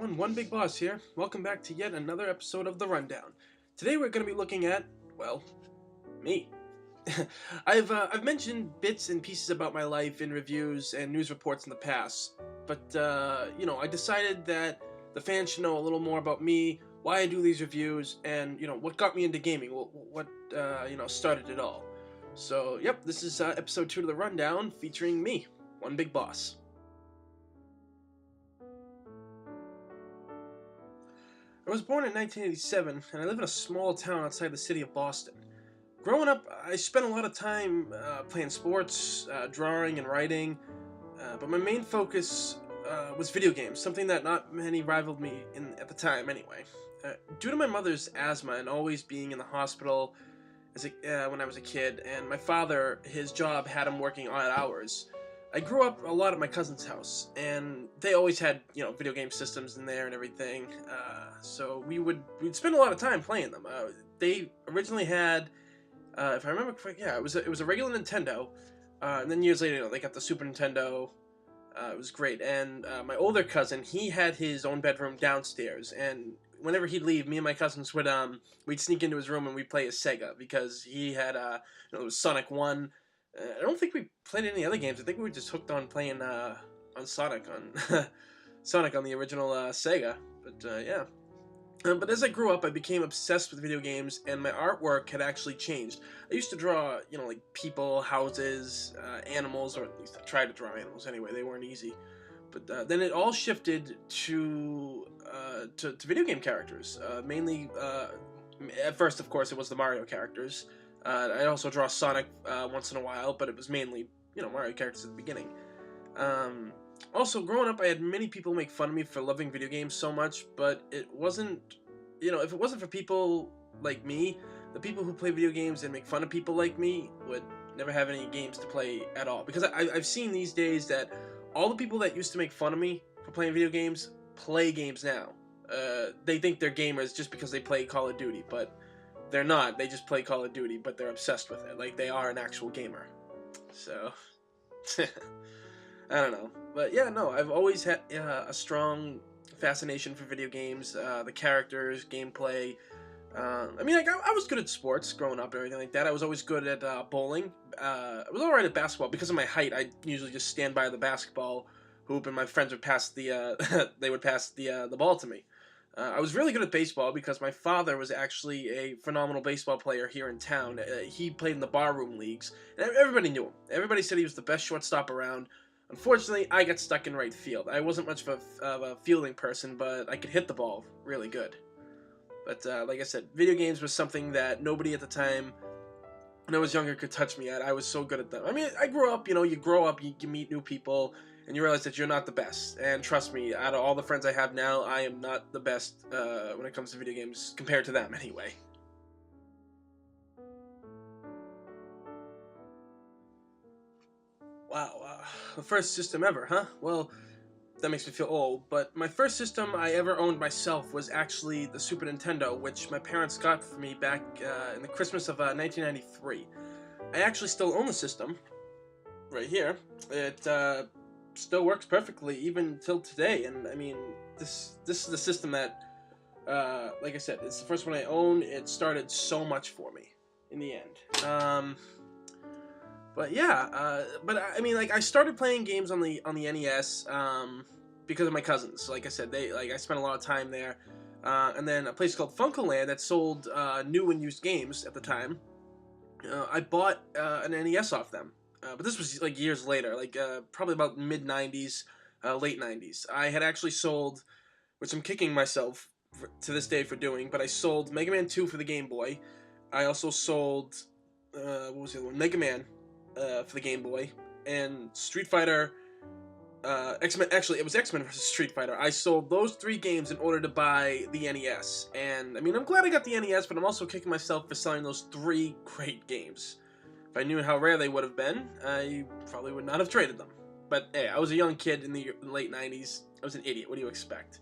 everyone, One Big Boss here. Welcome back to yet another episode of The Rundown. Today we're going to be looking at, well, me. I've mentioned bits and pieces about my life in reviews and news reports in the past, but, I decided that the fans should know a little more about me, why I do these reviews, and, what got me into gaming, what started it all. So, yep, this is episode 2 of The Rundown featuring me, One Big Boss. I was born in 1987, and I live in a small town outside the city of Boston. Growing up, I spent a lot of time playing sports, drawing, and writing, but my main focus was video games, something that not many rivaled me at the time anyway. Due to my mother's asthma and always being in the hospital when I was a kid, and my father, his job had him working odd hours, I grew up a lot at my cousin's house, and they always had, video game systems in there and everything, so we'd spend a lot of time playing them. They originally had, if I remember correctly, it was a regular Nintendo, and then years later, they got the Super Nintendo. It was great, and my older cousin, he had his own bedroom downstairs, and whenever he'd leave, me and my cousins we'd sneak into his room and we'd play a Sega, because he had, it was Sonic 1. I don't think we played any other games. I think we were just hooked on playing on Sonic on Sonic on the original Sega. But yeah. But as I grew up, I became obsessed with video games, and my artwork had actually changed. I used to draw, like people, houses, animals, or at least I tried to draw animals anyway. They weren't easy. But then it all shifted to video game characters. Mainly, at first, of course, it was the Mario characters. I also draw Sonic once in a while, but it was mainly, Mario characters at the beginning. Also, growing up, I had many people make fun of me for loving video games so much, but it wasn't, if it wasn't for people like me, the people who play video games and make fun of people like me would never have any games to play at all. Because I've seen these days that all the people that used to make fun of me for playing video games play games now. They think they're gamers just because they play Call of Duty, but they're not. They just play Call of Duty, but they're obsessed with it. Like, they are an actual gamer. So, I don't know. But yeah, no, I've always had a strong fascination for video games, the characters, gameplay. I was good at sports growing up and everything like that. I was always good at bowling. I was alright at basketball. Because of my height, I usually just stand by the basketball hoop, and my friends would pass the ball to me. I was really good at baseball because my father was actually a phenomenal baseball player here in town. He played in the barroom leagues, and everybody knew him. Everybody said he was the best shortstop around. Unfortunately, I got stuck in right field. I wasn't much of a fielding person, but I could hit the ball really good. But like I said, video games was something that nobody at the time, when I was younger, could touch me at. I was so good at them. I mean, I grew up, you grow up, you meet new people, and you realize that you're not the best. And trust me, out of all the friends I have now, I am not the best when it comes to video games, compared to them anyway. Wow, the first system ever, huh? Well, that makes me feel old, but my first system I ever owned myself was actually the Super Nintendo, which my parents got for me back in the Christmas of 1993. I actually still own the system, right here. It still works perfectly even till today, and I mean, this is the system that, like I said, it's the first one I owned. It started so much for me in the end. But yeah, I started playing games on the NES because of my cousins. Like I said, I spent a lot of time there, and then a place called Funkoland that sold new and used games at the time. I bought an NES off them, but this was like years later, probably about mid '90s, late '90s. I had actually sold, which I'm kicking myself to this day for doing, but I sold Mega Man 2 for the Game Boy. I also sold what was the other one? Mega Man. For the Game Boy, and Street Fighter, X-Men, actually it was X-Men vs. Street Fighter. I sold those 3 games in order to buy the NES, and I mean, I'm glad I got the NES, but I'm also kicking myself for selling those 3 great games. If I knew how rare they would have been, I probably would not have traded them. But hey, I was a young kid in the late 90s, I was an idiot, what do you expect?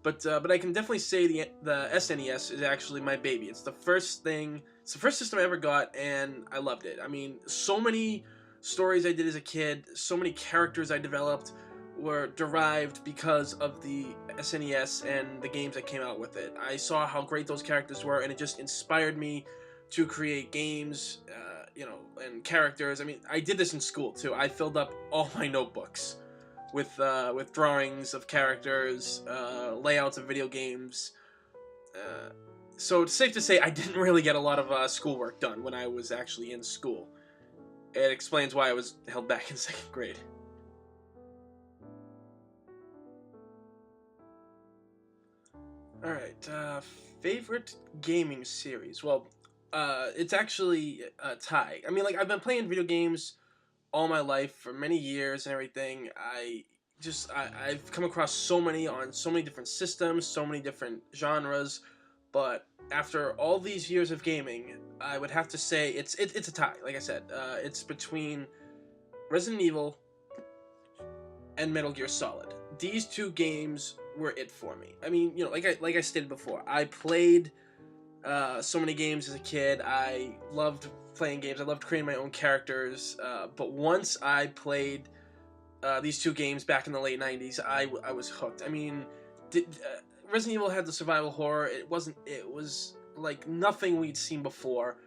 But I can definitely say the SNES is actually my baby. It's the first system I ever got, and I loved it. I mean, so many stories I did as a kid, so many characters I developed. were derived because of the SNES and the games that came out with it. I saw how great those characters were, and it just inspired me to create games, and characters. I mean, I did this in school too. I filled up all my notebooks with drawings of characters, layouts of video games. Uh, so it's safe to say I didn't really get a lot of schoolwork done when I was actually in school. It explains why I was held back in second grade. Alright, favorite gaming series? Well, it's actually a tie. I mean, like, I've been playing video games all my life for many years and everything. I've come across so many on so many different systems, so many different genres, but after all these years of gaming, I would have to say it's a tie. Like I said, it's between Resident Evil and Metal Gear Solid. These two games were it for me. I mean, like I stated before, I played so many games as a kid. I loved playing games. I loved creating my own characters. But once I played these two games back in the late '90s, I was hooked. I mean, Resident Evil had the survival horror. It was like nothing we'd seen before.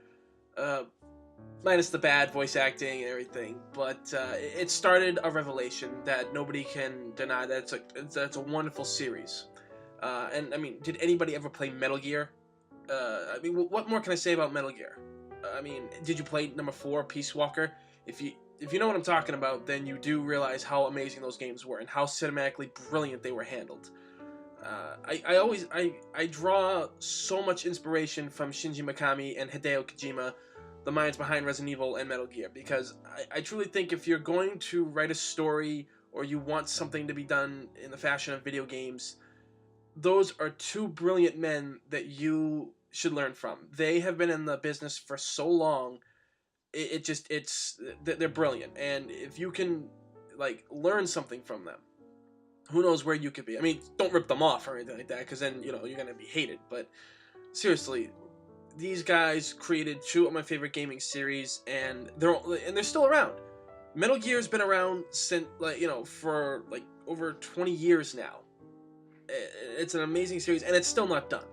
Minus the bad voice acting and everything, but it started a revelation that nobody can deny. That it's a wonderful series. And I mean, did anybody ever play Metal Gear? I mean, what more can I say about Metal Gear? I mean, did you play number 4, Peace Walker? If you know what I'm talking about, then you do realize how amazing those games were and how cinematically brilliant they were handled. I draw so much inspiration from Shinji Mikami and Hideo Kojima, the minds behind Resident Evil and Metal Gear, because I truly think if you're going to write a story or you want something to be done in the fashion of video games, those are two brilliant men that you should learn from. They have been in the business for so long. They're brilliant, and if you can like learn something from them, who knows where you could be. I mean, don't rip them off or anything like that, because then you're gonna be hated. But seriously, these guys created two of my favorite gaming series, and they're still around. Metal Gear's been around since for like over 20 years now. It's an amazing series, and it's still not done.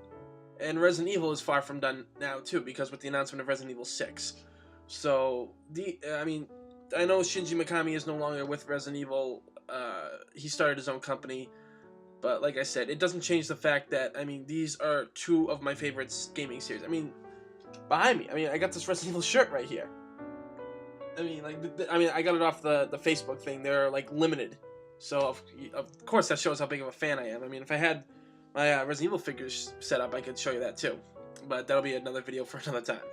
And Resident Evil is far from done now too, because with the announcement of Resident Evil 6. So I know Shinji Mikami is no longer with Resident Evil. He started his own company. But like I said, it doesn't change the fact that, I mean, these are two of my favorite gaming series. I mean, behind me, I got this Resident Evil shirt right here. I mean, I got it off the Facebook thing. They're, like, limited. So, of course, that shows how big of a fan I am. I mean, if I had my Resident Evil figures set up, I could show you that, too. But that'll be another video for another time.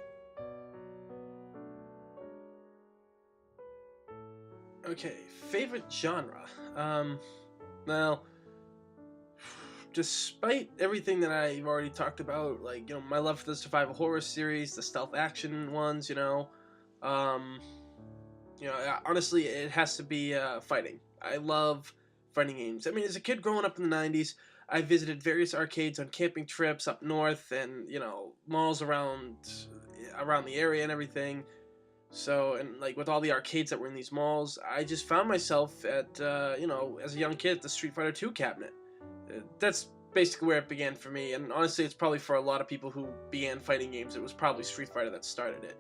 Okay, favorite genre. Well, despite everything that I've already talked about, like, my love for the survival horror series, the stealth action ones, honestly, it has to be fighting. I love fighting games. I mean, as a kid growing up in the '90s, I visited various arcades on camping trips up north, and malls around the area and everything. So, and like with all the arcades that were in these malls, I just found myself at as a young kid at the Street Fighter 2 cabinet. That's basically where it began for me, and honestly, it's probably for a lot of people who began fighting games, it was probably Street Fighter that started it.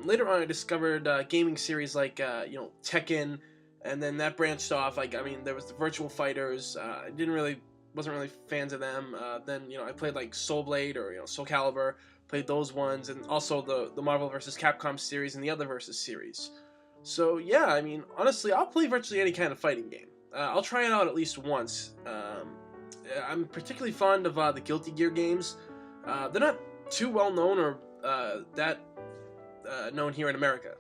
Later on, I discovered gaming series like Tekken, and then that branched off. Like, there was the Virtual Fighters. I wasn't really fans of them. Then I played like Soul Blade or Soul Calibur. Played those ones, and also the Marvel vs. Capcom series and the other Versus series. So yeah, honestly, I'll play virtually any kind of fighting game. I'll try it out at least once. I'm particularly fond of the Guilty Gear games. They're not too well known or that known here in America,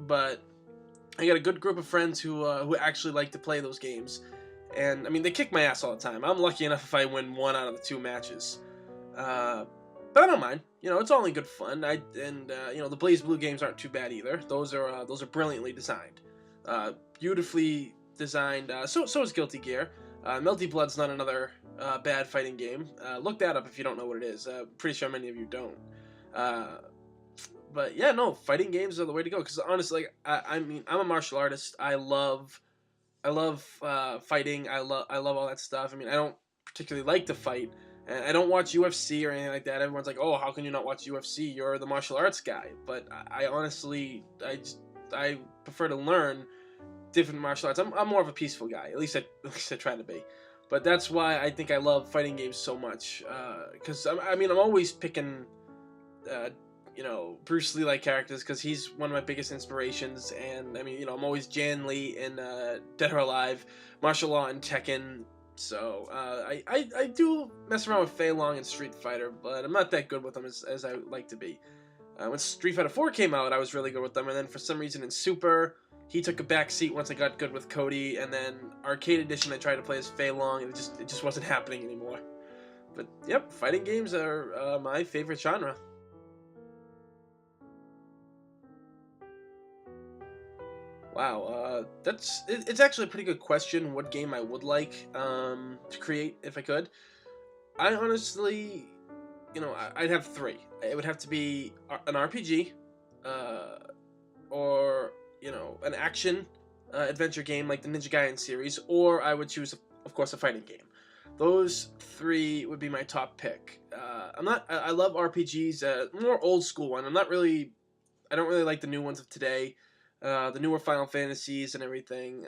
but I got a good group of friends who actually like to play those games, and they kick my ass all the time. I'm lucky enough if I win 1 out of the 2 matches. But I don't mind. It's all in good fun. The Blaze Blue games aren't too bad either. Those are brilliantly designed, beautifully designed. So is Guilty Gear. Melty Blood's not another bad fighting game. Look that up if you don't know what it is. Pretty sure many of you don't. But yeah, no, fighting games are the way to go. Because honestly, I'm a martial artist. I love I love fighting. I love all that stuff. I mean, I don't particularly like to fight, and I don't watch UFC or anything like that. Everyone's like, "Oh, how can you not watch UFC? You're the martial arts guy." But I honestly, I prefer to learn different martial arts. I'm more of a peaceful guy. At least I try to be. But that's why I think I love fighting games so much. Because I mean, I'm always picking, uh, Bruce Lee like characters because he's one of my biggest inspirations. And I mean, I'm always Jan Lee in Dead or Alive, Martial Law and Tekken. So I do mess around with Fei Long and Street Fighter, but I'm not that good with them as I would like to be. When Street Fighter 4 came out, I was really good with them, and then for some reason in Super, he took a back seat once I got good with Cody, and then Arcade Edition I tried to play as Fei Long, and it just wasn't happening anymore. But yep, fighting games are my favorite genre. Wow, it's actually a pretty good question. What game I would like to create if I could? I honestly, I'd have three. It would have to be an RPG, uh, or an action adventure game like the Ninja Gaiden series, or I would choose, of course, a fighting game. Those three would be my top pick. I'm not. I love RPGs. More old school one. I don't really like the new ones of today. The newer Final Fantasies and everything.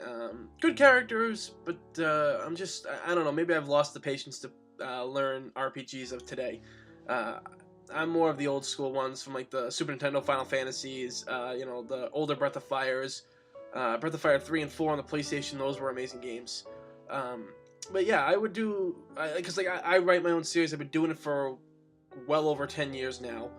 Good characters, but I don't know. Maybe I've lost the patience to learn RPGs of today. Uh, I'm more of the old school ones from like the Super Nintendo Final Fantasies, the older Breath of Fires, Breath of Fire 3 and 4 on the PlayStation. Those were amazing games. But yeah, I would do, because I write my own series. I've been doing it for well over 10 years now.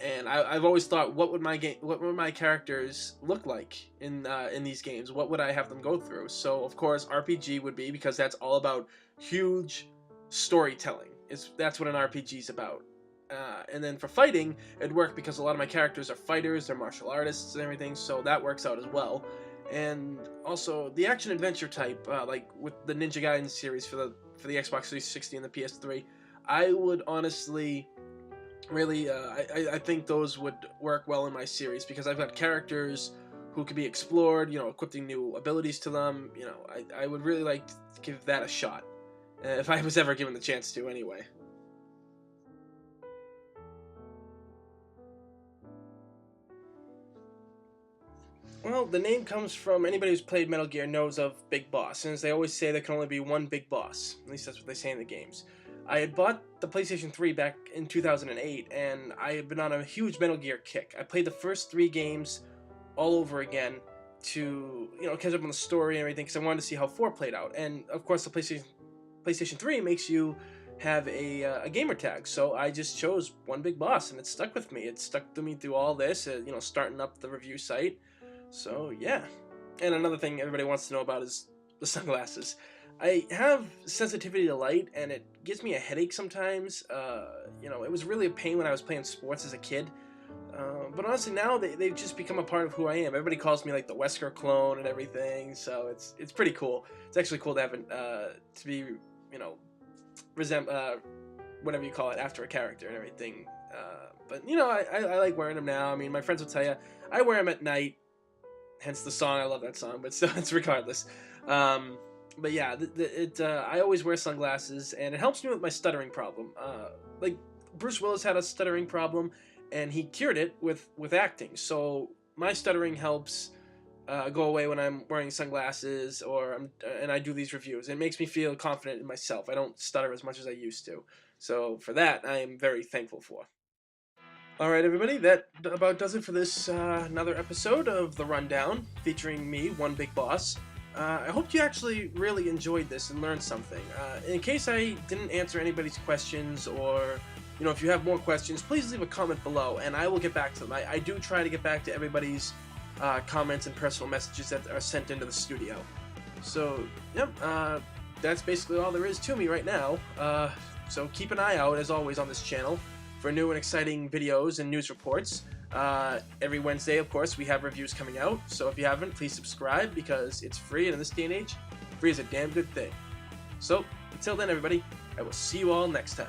And I've always thought, what would my characters look like in these games? What would I have them go through? So of course RPG would be, because that's all about huge storytelling. That's what an RPG is about. And then for fighting, it'd work because a lot of my characters are fighters, they're martial artists and everything, so that works out as well. And also the action adventure type, like with the Ninja Gaiden series for the Xbox 360 and the PS3, I would honestly really, I think those would work well in my series because I've got characters who could be explored, equipping new abilities to them. I would really like to give that a shot. If I was ever given the chance to, anyway. Well, the name comes from anybody who's played Metal Gear knows of Big Boss, and as they always say, there can only be one Big Boss. At least that's what they say in the games. I had bought the PlayStation 3 back in 2008, and I had been on a huge Metal Gear kick. I played the first three games all over again to, catch up on the story and everything, because I wanted to see how 4 played out. And, of course, the PlayStation 3 makes you have a gamer tag, so I just chose one Big Boss, and it stuck with me. It stuck to me through all this, starting up the review site. So, yeah. And another thing everybody wants to know about is the sunglasses. I have sensitivity to light, and it gives me a headache sometimes. It was really a pain when I was playing sports as a kid. But honestly, now they've just become a part of who I am. Everybody calls me like the Wesker clone and everything, so it's pretty cool. It's actually cool to have to be, whatever you call it, after a character and everything. But I like wearing them now. I mean, my friends will tell you I wear them at night. Hence the song. I love that song, but still, it's regardless. But yeah, I always wear sunglasses, and it helps me with my stuttering problem. Like Bruce Willis had a stuttering problem, and he cured it with acting. So my stuttering helps go away when I'm wearing sunglasses and I do these reviews. It makes me feel confident in myself. I don't stutter as much as I used to. So for that, I am very thankful for. Alright everybody, that about does it for this another episode of The Rundown, featuring me, One Big Boss. I hope you actually really enjoyed this and learned something. In case I didn't answer anybody's questions, or if you have more questions, please leave a comment below and I will get back to them. I do try to get back to everybody's comments and personal messages that are sent into the studio. So, yep, that's basically all there is to me right now. So keep an eye out, as always, on this channel for new and exciting videos and news reports. Every Wednesday, of course, we have reviews coming out, so if you haven't, please subscribe, because it's free, and in this day and age, free is a damn good thing. So, until then, everybody, I will see you all next time.